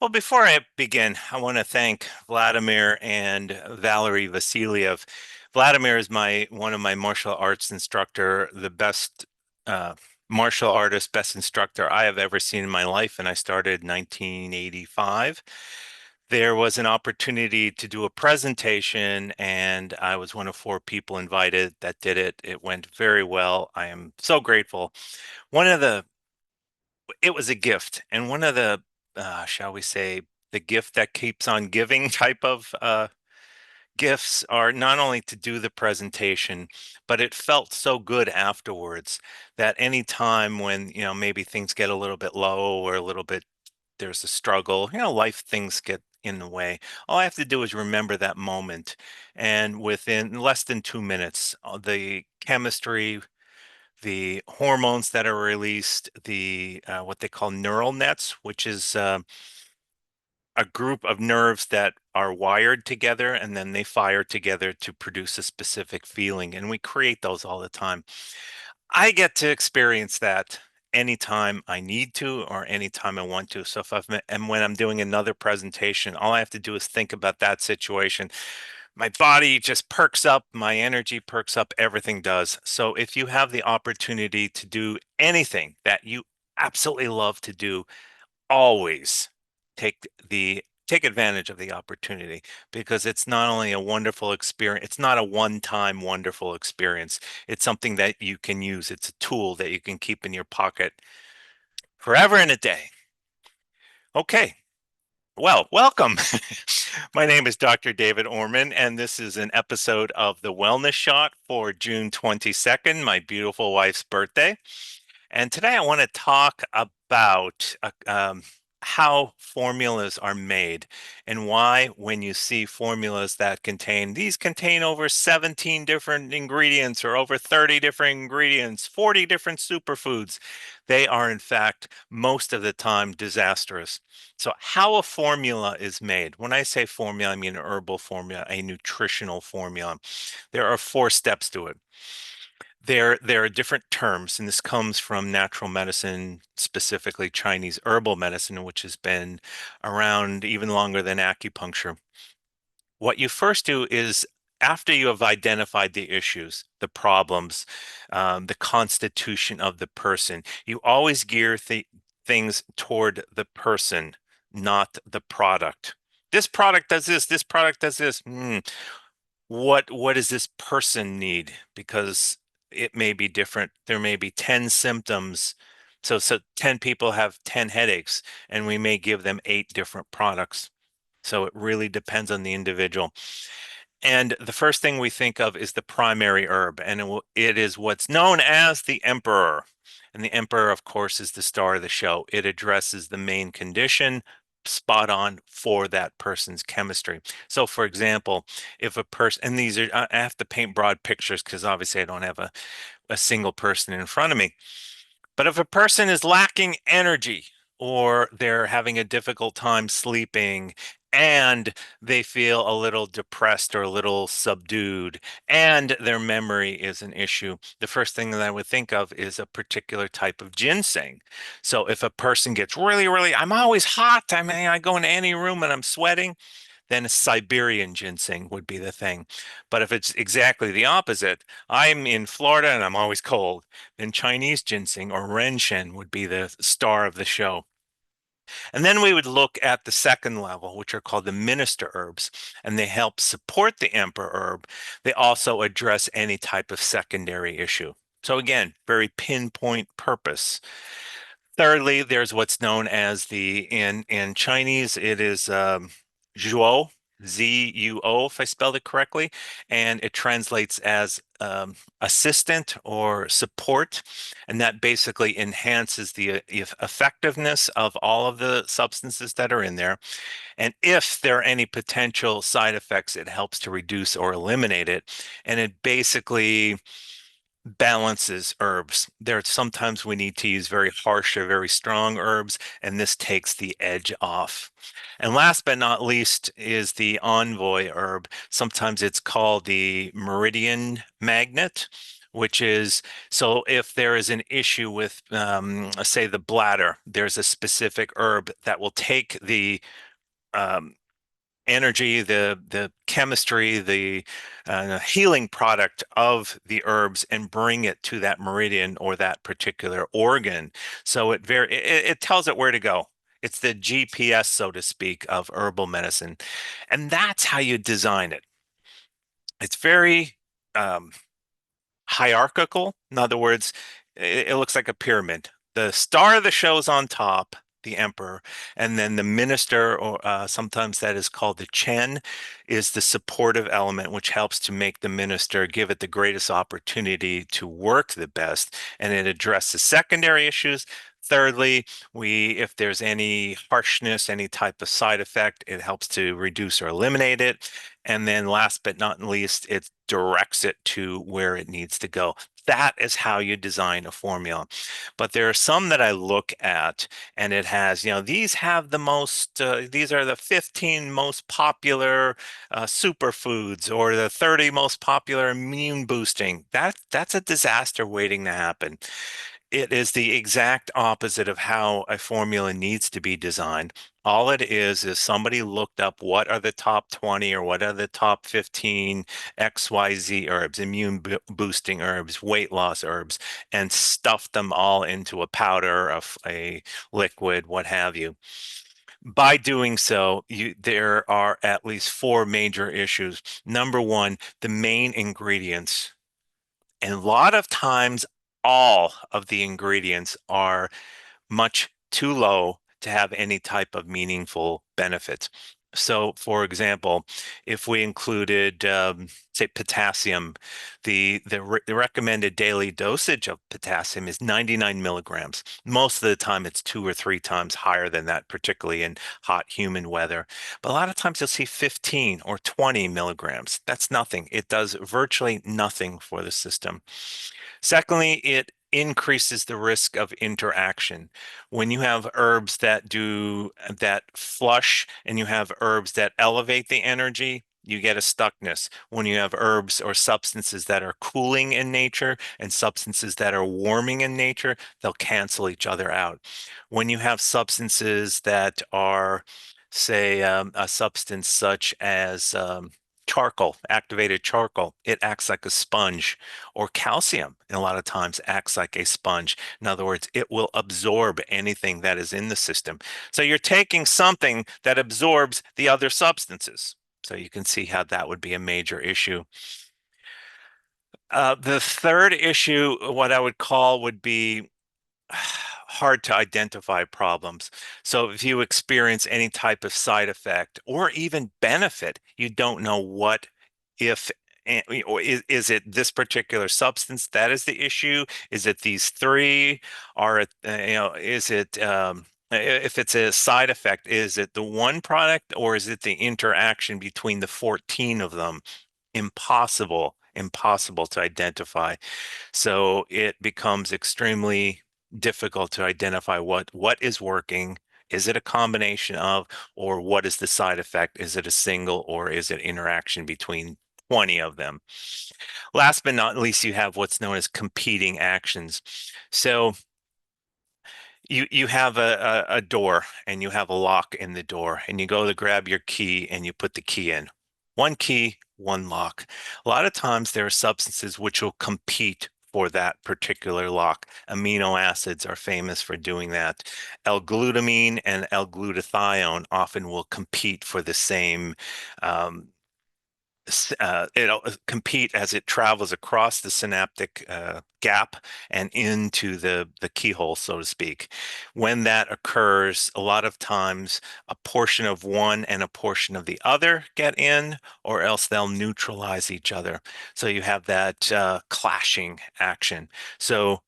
Well, before I begin, I want to thank Vladimir and Valerie Vasiliev. Vladimir is my one of my martial arts instructor, the best uh, martial artist, best instructor I have ever seen in my life, and I started in 1985. There was an opportunity to do a presentation, and I was one of four people invited that did it. It went very well. I am so grateful. One of the it was a gift, and one of the shall we say, the gift that keeps on giving type of gifts are not only to do the presentation, but it felt so good afterwards that any time when, maybe things get a little bit low or a little bit there's a struggle, life things get in the way. All I have to do is remember that moment, and within less than 2 minutes, the chemistry, the hormones that are released, the what they call neural nets, which is a group of nerves that are wired together and then they fire together to produce a specific feeling. And we create those all the time. I get to experience that anytime I need to or anytime I want to. So if and when I'm doing another presentation, all I have to do is think about that situation. My body just perks up, my energy perks up, everything does. So if you have the opportunity to do anything that you absolutely love to do, always take advantage of the opportunity, because it's not only a wonderful experience, it's not a one-time wonderful experience. It's something that you can use. It's a tool that you can keep in your pocket forever and a day. Okay. Well, welcome. My name is Dr. David Orman, and this is an episode of The Wellness Shot for June 22nd, my beautiful wife's birthday. And today I want to talk about how formulas are made and why, when you see formulas that contain over 17 different ingredients or over 30 different ingredients, 40 different superfoods, they are in fact most of the time disastrous. So how a formula is made. When I say formula, I mean an herbal formula, a nutritional formula. There are 4 steps to it. There are different terms, and this comes from natural medicine, specifically Chinese herbal medicine, which has been around even longer than acupuncture. What you first do is, after you have identified the issues, the problems, the constitution of the person, you always gear things toward the person, not the product. This product does this, this product does this. What does this person need? Because it may be different. There may be 10 symptoms. So 10 people have 10 headaches, and we may give them 8 different products. So it really depends on the individual. And the first thing we think of is the primary herb, and it is what's known as the emperor. And the emperor, of course, is the star of the show. It addresses the main condition spot on for that person's chemistry. So, for example, if a person, and these are, I have to paint broad pictures because obviously I don't have a single person in front of me. But if a person is lacking energy, or they're having a difficult time sleeping, and they feel a little depressed or a little subdued, and their memory is an issue, the first thing that I would think of is a particular type of ginseng. So if a person gets really, really, I'm always hot, I mean, I go into any room and I'm sweating, then Siberian ginseng would be the thing. But if it's exactly the opposite, I'm in Florida and I'm always cold, then Chinese ginseng or renshen would be the star of the show. And then we would look at the second level, which are called the minister herbs, and they help support the emperor herb. They also address any type of secondary issue. So again, very pinpoint purpose. Thirdly, there's what's known as in Chinese, it is Zhuo, Z-U-O, if I spelled it correctly, and it translates as assistant or support, and that basically enhances the effectiveness of all of the substances that are in there. And if there are any potential side effects, it helps to reduce or eliminate it. And it basically balances herbs. There sometimes we need to use very harsh or very strong herbs, and this takes the edge off. And last but not least is the envoy herb. Sometimes it's called the meridian magnet, which is so if there is an issue with, say, the bladder, there's a specific herb that will take the um, energy, the chemistry, the healing product of the herbs and bring it to that meridian or that particular organ. So it tells it where to go. It's the GPS, so to speak, of herbal medicine. And that's how you design it. It's very um, hierarchical. In other words, it looks like a pyramid. The star of the show is on top, the emperor, and then the minister, or sometimes that is called the Chen, is the supportive element, which helps to make the minister give it the greatest opportunity to work the best, and it addresses secondary issues. Thirdly, if there's any harshness, any type of side effect, it helps to reduce or eliminate it. And then last but not least, it directs it to where it needs to go. That is how you design a formula. But there are some that I look at and it has, these have the most, these are the 15 most popular superfoods or the 30 most popular immune boosting. That's a disaster waiting to happen. It is the exact opposite of how a formula needs to be designed. All it is somebody looked up what are the top 20 or what are the top 15 XYZ herbs, boosting herbs, weight loss herbs, and stuffed them all into a powder, a liquid, what have you. By doing so, there are at least four major issues. Number one, the main ingredients. And a lot of times, all of the ingredients are much too low to have any type of meaningful benefits. So, for example, if we included, say, potassium, the recommended daily dosage of potassium is 99 milligrams. Most of the time, it's 2 or 3 times higher than that, particularly in hot, humid weather. But a lot of times, you'll see 15 or 20 milligrams. That's nothing. It does virtually nothing for the system. Secondly, it increases the risk of interaction. When you have herbs that flush and you have herbs that elevate the energy, you get a stuckness. When you have herbs or substances that are cooling in nature and substances that are warming in nature, they'll cancel each other out. When you have substances that are, say, a substance such as charcoal, activated charcoal, it acts like a sponge, or calcium, and a lot of times acts like a sponge. In other words, it will absorb anything that is in the system. So you're taking something that absorbs the other substances. So you can see how that would be a major issue. The third issue, what I would call, would be hard to identify problems. So if you experience any type of side effect or even benefit, you don't know what, if, or is it this particular substance that is the issue? Is it these three? Are it, is it, if it's a side effect, is it the one product or is it the interaction between the 14 of them? Impossible to identify. So it becomes extremely difficult to identify what is working. Is it a combination of, or what is the side effect? Is it a single, or is it interaction between 20 of them? Last but not least, you have what's known as competing actions. So you have a door and you have a lock in the door, and you go to grab your key and you put the key in. One key, one lock. A lot of times there are substances which will compete for that particular lock. Amino acids are famous for doing that. L-glutamine and L-glutathione often will compete for the same it'll compete as it travels across the synaptic gap and into the keyhole, so to speak. When that occurs, a lot of times a portion of one and a portion of the other get in, or else they'll neutralize each other. So you have that clashing action. So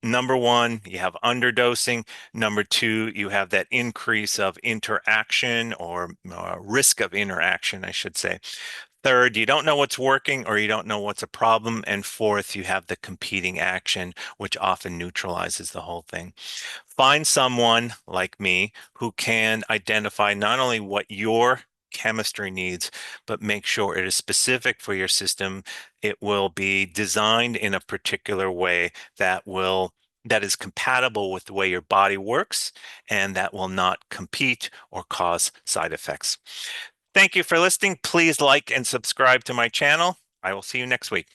number one, you have underdosing. Number two, you have that increase of interaction, or risk of interaction, I should say. Third, you don't know what's working or you don't know what's a problem. And fourth, you have the competing action, which often neutralizes the whole thing. Find someone like me who can identify not only what your chemistry needs, but make sure it is specific for your system. It will be designed in a particular way that is compatible with the way your body works, and that will not compete or cause side effects. Thank you for listening. Please like and subscribe to my channel. I will see you next week.